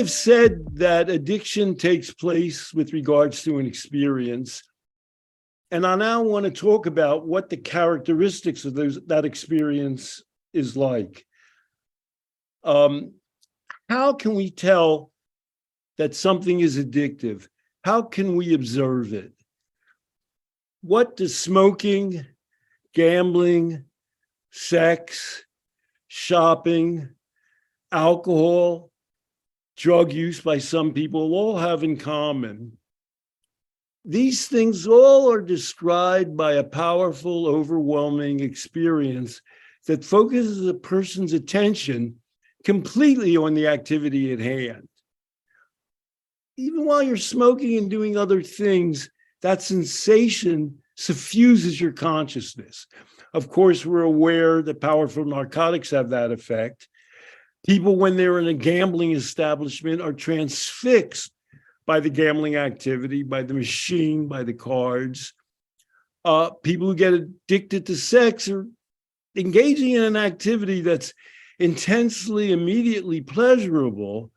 have said that addiction takes place with regards to an experience. And I now want to talk about what the characteristics of that experience is like. How can we tell that something is addictive? How can we observe it? What does smoking, gambling, sex, shopping, alcohol, drug use by some people all have in common? These things all are described by a powerful, overwhelming experience that focuses a person's attention completely on the activity at hand. Even while you're smoking and doing other things, that sensation suffuses your consciousness. Of course, we're aware that powerful narcotics have that effect. People, when they're in a gambling establishment, are transfixed by the gambling activity, by the machine, by the cards. People who get addicted to sex are engaging in an activity that's intensely, immediately pleasurable,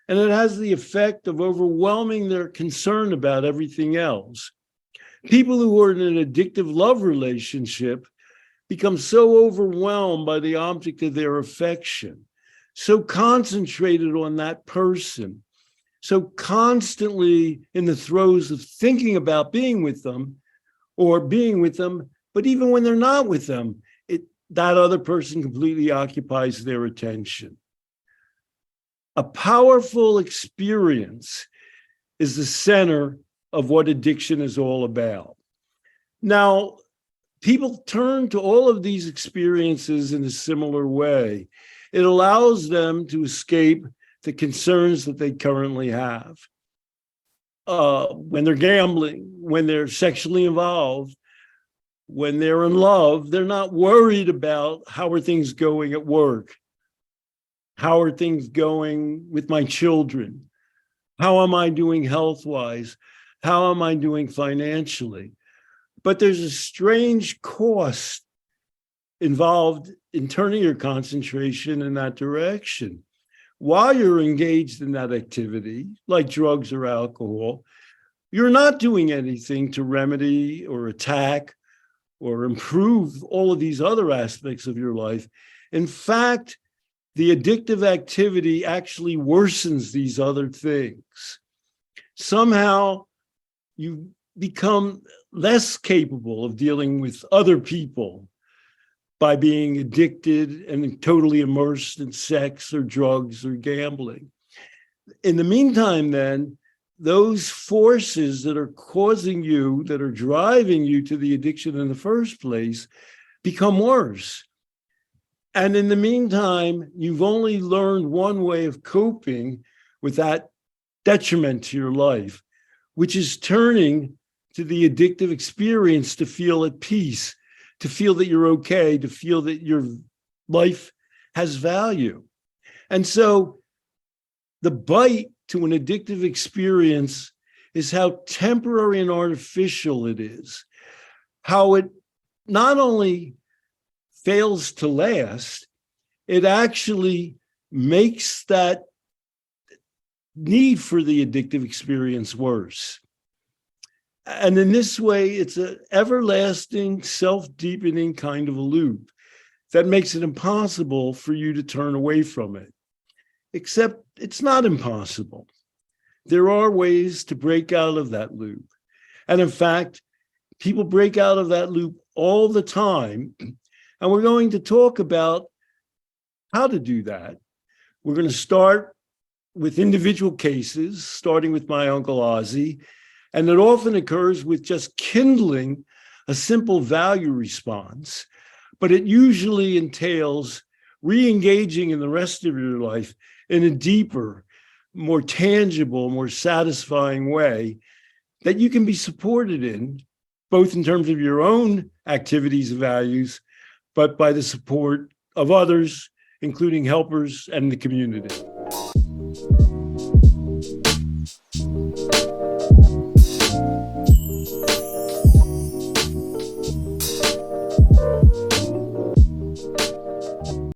and it has the effect of overwhelming their concern about everything else. People who are in an addictive love relationship become so overwhelmed by the object of their affection, so concentrated on that person, so constantly in the throes of thinking about being with them, but even when they're not with them, that other person completely occupies their attention. A powerful experience is the center of what addiction is all about. Now, people turn to all of these experiences in a similar way. It allows them to escape the concerns that they currently have. When they're gambling, when they're sexually involved, when they're in love, they're not worried about how are things going at work. How are things going with my children? How am I doing health-wise? How am I doing financially? But there's a strange cost involved in turning your concentration in that direction. While you're engaged in that activity, like drugs or alcohol, you're not doing anything to remedy or attack or improve all of these other aspects of your life. In fact, the addictive activity actually worsens these other things. Somehow you become less capable of dealing with other people by being addicted and totally immersed in sex or drugs or gambling. In the meantime, then, those forces that are causing you, that are driving you to the addiction in the first place, become worse. And in the meantime, you've only learned one way of coping with that detriment to your life, which is turning to the addictive experience to feel at peace, to feel that you're okay, to feel that your life has value. And so the bite to an addictive experience is how temporary and artificial it is, how it not only fails to last, it actually makes that need for the addictive experience worse. And in this way, it's an everlasting, self-deepening kind of a loop that makes it impossible for you to turn away from it. Except it's not impossible. There are ways to break out of that loop. And in fact, people break out of that loop all the time. And we're going to talk about how to do that. We're going to start with individual cases, starting with my Uncle Ozzy. And it often occurs with just kindling a simple value response, but it usually entails re-engaging in the rest of your life in a deeper, more tangible, more satisfying way that you can be supported in, both in terms of your own activities and values, but by the support of others, including helpers and the community.